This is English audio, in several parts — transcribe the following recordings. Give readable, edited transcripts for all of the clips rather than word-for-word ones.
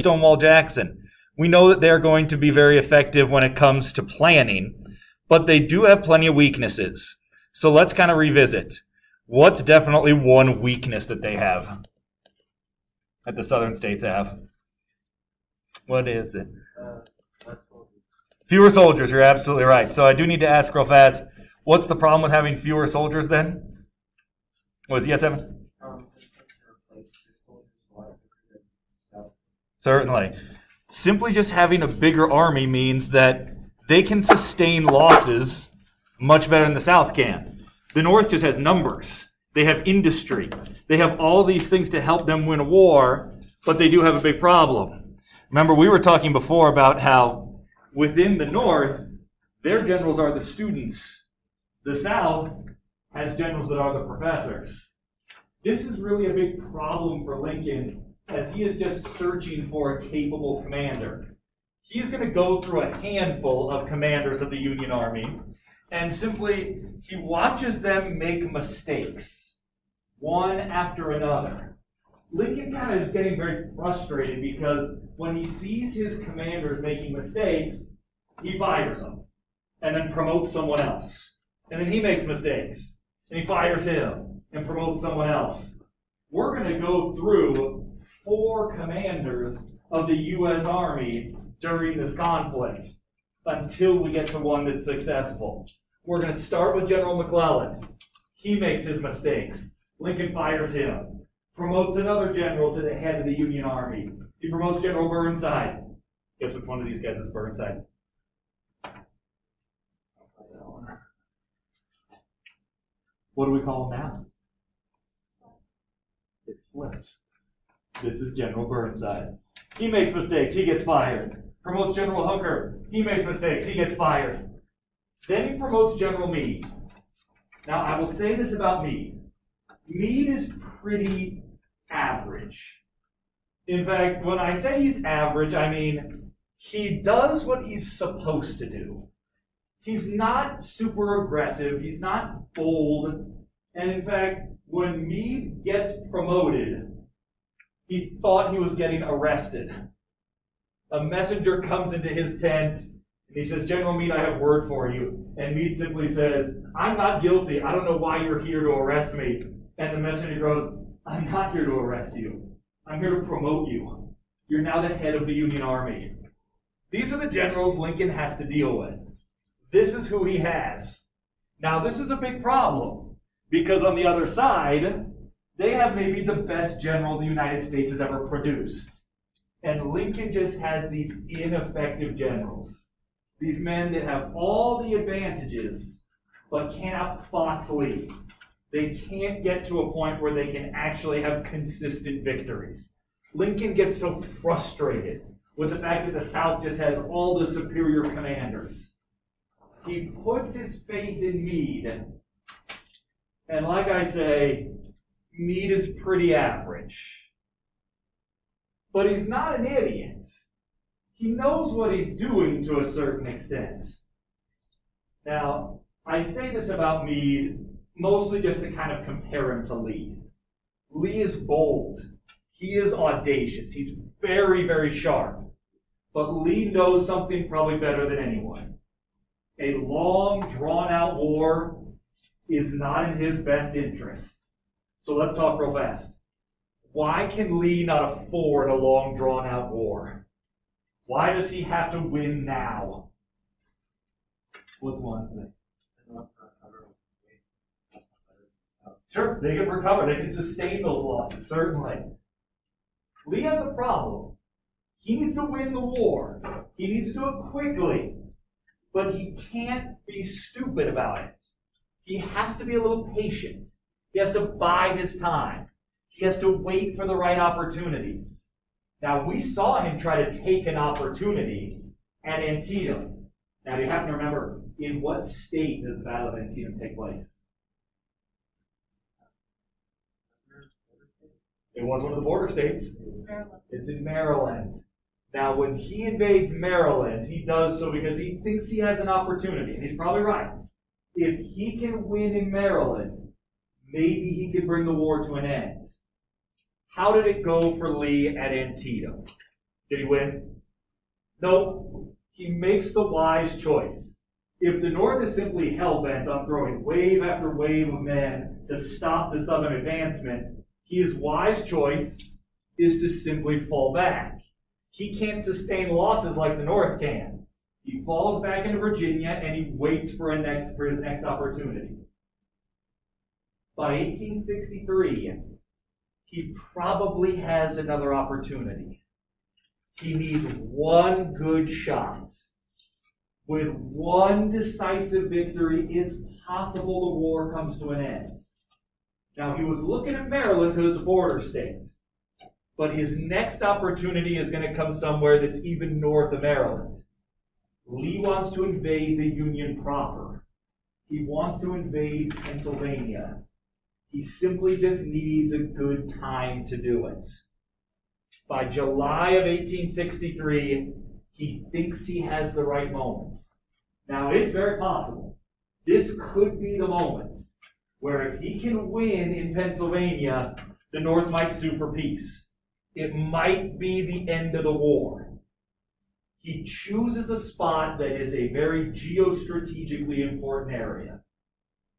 Stonewall Jackson. We know that they're going to be very effective when it comes to planning, but they do have plenty of weaknesses. So let's kind of revisit. What's definitely one weakness that they have, that the southern states have? What is it? Fewer soldiers, you're absolutely right. So I do need to ask real fast, what's the problem with having fewer soldiers then? Was it yes, Evan? Certainly. Simply just having a bigger army means that they can sustain losses much better than the South can. The North just has numbers. They have industry. They have all these things to help them win a war, but they do have a big problem. Remember, we were talking before about how within the North, their generals are the students. The South has generals that are the professors. This is really a big problem for Lincoln, as he is just searching for a capable commander. He's going to go through a handful of commanders of the Union Army, and simply he watches them make mistakes, one after another. Lincoln kind of is getting very frustrated because when he sees his commanders making mistakes, he fires them and then promotes someone else. And then he makes mistakes, and he fires him and promotes someone else. We're going to go through 4 commanders of the U.S. Army during this conflict until we get to one that's successful. We're going to start with General McClellan. He makes his mistakes. Lincoln fires him, promotes another general to the head of the Union Army. He promotes General Burnside. Guess which one of these guys is Burnside? What do we call him now? It flips. This is General Burnside. He makes mistakes, he gets fired. Promotes General Hooker. He makes mistakes, he gets fired. Then he promotes General Meade. Now, I will say this about Meade. Meade is pretty average. In fact, when I say he's average, I mean he does what he's supposed to do. He's not super aggressive, he's not bold, and in fact, when Meade gets promoted, he thought he was getting arrested. A messenger comes into his tent, and he says, General Meade, I have word for you. And Meade simply says, I'm not guilty. I don't know why you're here to arrest me. And the messenger goes, I'm not here to arrest you. I'm here to promote you. You're now the head of the Union Army. These are the generals Lincoln has to deal with. This is who he has. Now, this is a big problem, because on the other side, they have maybe the best general the United States has ever produced. And Lincoln just has these ineffective generals. These men that have all the advantages, but can't outfox Lee. They can't get to a point where they can actually have consistent victories. Lincoln gets so frustrated with the fact that the South just has all the superior commanders. He puts his faith in Meade. And like I say, Meade is pretty average. But he's not an idiot. He knows what he's doing to a certain extent. Now, I say this about Meade mostly just to kind of compare him to Lee. Lee is bold. He is audacious. He's very, very sharp. But Lee knows something probably better than anyone. A long, drawn-out war is not in his best interest. So let's talk real fast. Why can Lee not afford a long, drawn-out war? Why does he have to win now? What's one thing? Sure, they can recover. They can sustain those losses, certainly. Lee has a problem. He needs to win the war. He needs to do it quickly. But he can't be stupid about it. He has to be a little patient. He has to bide his time. He has to wait for the right opportunities. Now, we saw him try to take an opportunity at Antietam. Now, you have to remember, in what state does the Battle of Antietam take place? It was one of the border states. Maryland. It's in Maryland. Now, when he invades Maryland, he does so because he thinks he has an opportunity, and he's probably right. If he can win in Maryland, maybe he can bring the war to an end. How did it go for Lee at Antietam? Did he win? No. He makes the wise choice. If the North is simply hell-bent on throwing wave after wave of men to stop the Southern advancement, his wise choice is to simply fall back. He can't sustain losses like the North can. He falls back into Virginia and he waits for his next opportunity. By 1863, he probably has another opportunity. He needs one good shot. With one decisive victory, it's possible the war comes to an end. Now, he was looking at Maryland because it's a border state. But his next opportunity is going to come somewhere that's even north of Maryland. Lee wants to invade the Union proper. He wants to invade Pennsylvania. He simply just needs a good time to do it. By July of 1863, he thinks he has the right moment. Now, it's very possible. This could be the moment where if he can win in Pennsylvania, the North might sue for peace. It might be the end of the war. He chooses a spot that is a very geostrategically important area.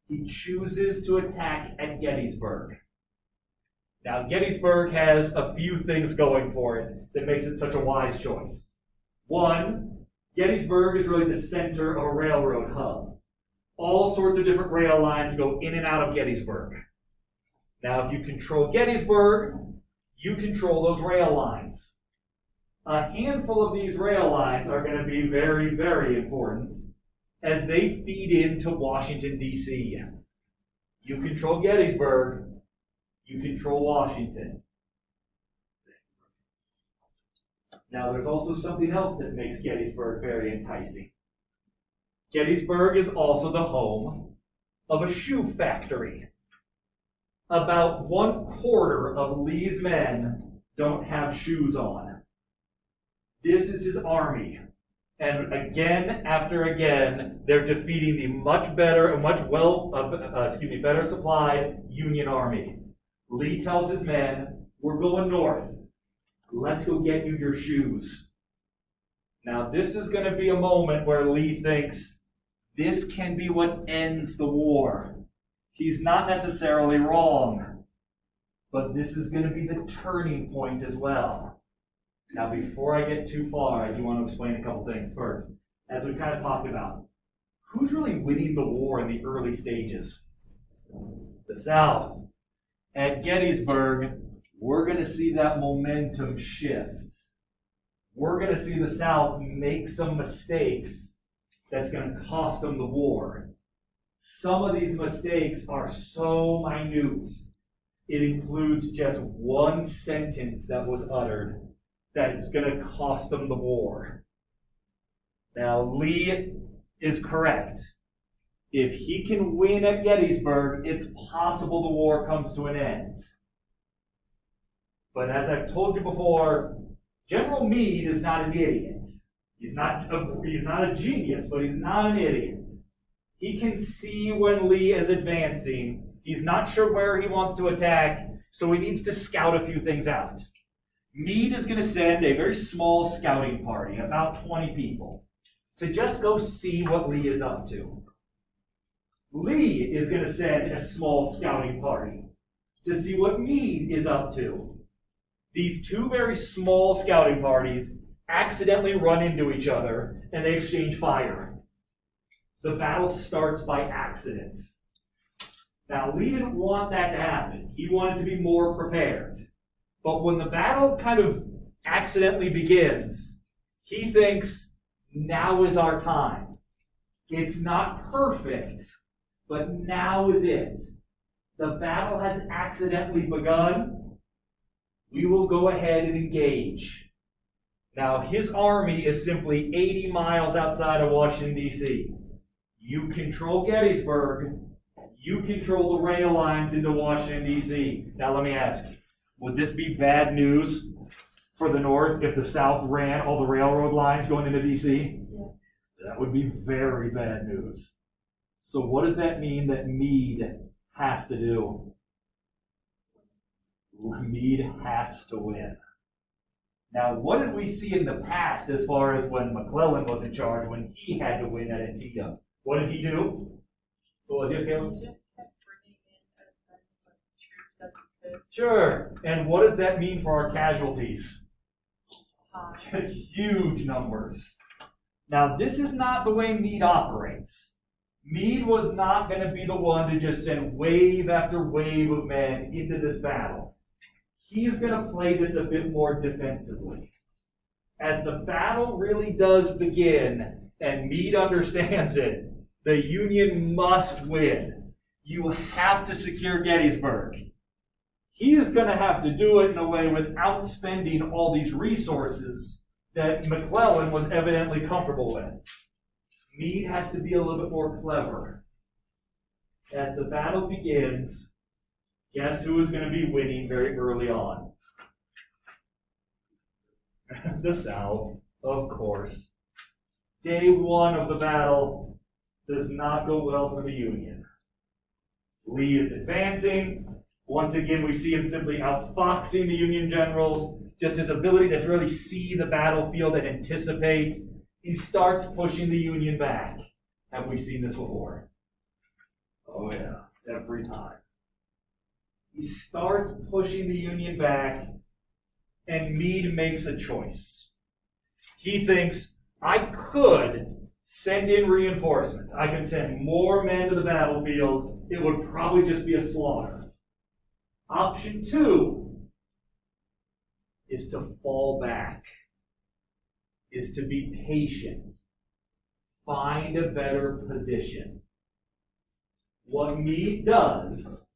He chooses to attack at Gettysburg. Now, Gettysburg has a few things going for it that makes it such a wise choice. One, Gettysburg is really the center of a railroad hub. All sorts of different rail lines go in and out of Gettysburg. Now, if you control Gettysburg, you control those rail lines. A handful of these rail lines are going to be very, very important as they feed into Washington, D.C. You control Gettysburg, you control Washington. Now, there's also something else that makes Gettysburg very enticing. Gettysburg is also the home of a shoe factory. About 1/4 of Lee's men don't have shoes on. This is his army. And again after again, they're defeating the much better and better supplied Union army. Lee tells his men, "We're going north. Let's go get you your shoes." Now, this is going to be a moment where Lee thinks this can be what ends the war. He's not necessarily wrong, but this is going to be the turning point as well. Now, before I get too far, I do want to explain a couple things first. As we kind of talked about, who's really winning the war in the early stages? The South. At Gettysburg, we're going to see that momentum shift. We're going to see the South make some mistakes that's going to cost them the war. Some of these mistakes are so minute, it includes just one sentence that was uttered that is going to cost them the war. Now, Lee is correct. If he can win at Gettysburg, it's possible the war comes to an end. But as I've told you before, General Meade is not an idiot. He's not a genius, but he's not an idiot. He can see when Lee is advancing. He's not sure where he wants to attack, so he needs to scout a few things out. Meade is going to send a very small scouting party, about 20 people, to just go see what Lee is up to. Lee is going to send a small scouting party to see what Meade is up to. These two very small scouting parties accidentally run into each other and they exchange fire. The battle starts by accident. Now, Lee didn't want that to happen. He wanted to be more prepared. But when the battle kind of accidentally begins, he thinks, now is our time. It's not perfect, but now is it. The battle has accidentally begun. We will go ahead and engage. Now, his army is simply 80 miles outside of Washington, D.C. You control Gettysburg. You control the rail lines into Washington, D.C. Now, let me ask, would this be bad news for the North if the South ran all the railroad lines going into D.C.? Yeah. That would be very bad news. So what does that mean that Meade has to do? Meade has to win. Now, what did we see in the past as far as when McClellan was in charge, when he had to win at Antietam? What did he do? What was yours, Caleb? He just kept bringing in as many troops as he could. Sure. And what does that mean for our casualties? Huge numbers. Now, this is not the way Meade operates. Meade was not going to be the one to just send wave after wave of men into this battle. He is going to play this a bit more defensively. As the battle really does begin, and Meade understands it, the Union must win. You have to secure Gettysburg. He is going to have to do it in a way without spending all these resources that McClellan was evidently comfortable with. Meade has to be a little bit more clever. As the battle begins, guess who is going to be winning very early on? The South, of course. Day one of the battle does not go well for the Union. Lee is advancing. Once again, we see him simply outfoxing the Union generals. Just his ability to really see the battlefield and anticipate. He starts pushing the Union back. Have we seen this before? Oh yeah, every time. He starts pushing the Union back, and Meade makes a choice. He thinks, I could send in reinforcements. I can send more men to the battlefield. It would probably just be a slaughter. Option 2 is to fall back, is to be patient, find a better position. What Meade does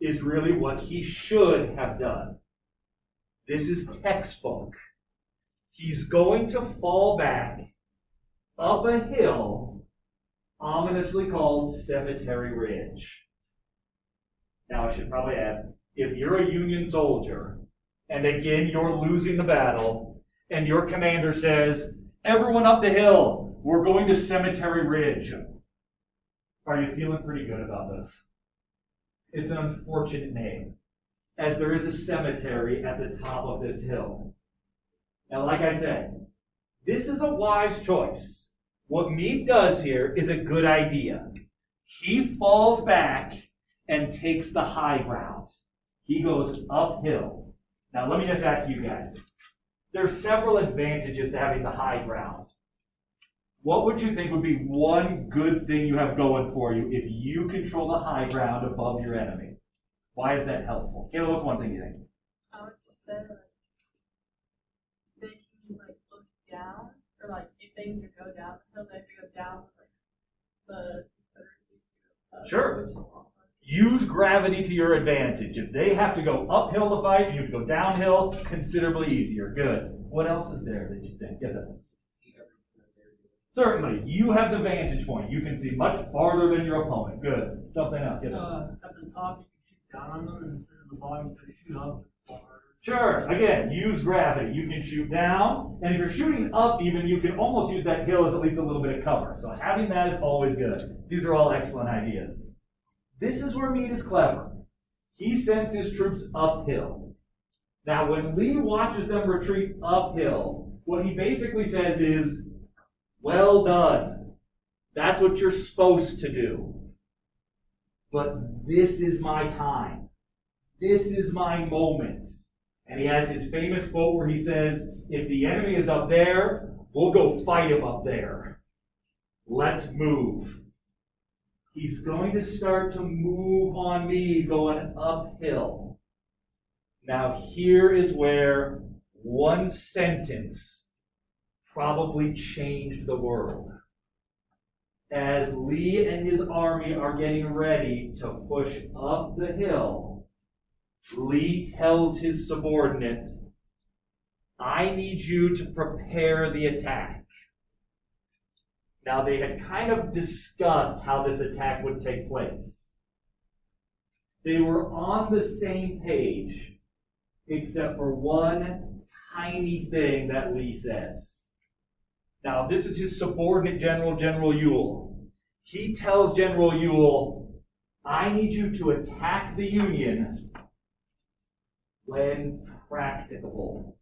is really what he should have done. This is textbook. He's going to fall back up a hill ominously called Cemetery Ridge. Now, I should probably ask, if you're a Union soldier, and again, you're losing the battle, and your commander says, everyone up the hill, we're going to Cemetery Ridge. Are you feeling pretty good about this? It's an unfortunate name, as there is a cemetery at the top of this hill. Now, like I said, this is a wise choice. What Meade does here is a good idea. He falls back and takes the high ground. He goes uphill. Now, let me just ask you guys. There's several advantages to having the high ground. What would you think would be one good thing you have going for you if you control the high ground above your enemy? Why is that helpful? Kayla, what's one thing you think? I would just say, they can, look down, or, if they need to go down the hill, they have to go down, the Confederacy. Sure. Use gravity to your advantage. If they have to go uphill to fight, and you have to go downhill, considerably easier. Good. What else is there that you think? Yes, sir. Certainly. You have the vantage point. You can see much farther than your opponent. Good. Something else. Yes, sir. At the top, you can shoot down on them instead of the bottom to shoot up. Sure. Again, use gravity. You can shoot down, and if you're shooting up even, you can almost use that hill as at least a little bit of cover. So having that is always good. These are all excellent ideas. This is where Meade is clever. He sends his troops uphill. Now, when Lee watches them retreat uphill, what he basically says is, well done. That's what you're supposed to do. But this is my time. This is my moment. And he has his famous quote where he says, if the enemy is up there, we'll go fight him up there. Let's move. He's going to start to move on me going uphill. Now here is where one sentence probably changed the world. As Lee and his army are getting ready to push up the hill, Lee tells his subordinate, I need you to prepare the attack. Now, they had kind of discussed how this attack would take place. They were on the same page, except for one tiny thing that Lee says. Now, this is his subordinate general, General Ewell. He tells General Ewell, I need you to attack the Union when practicable.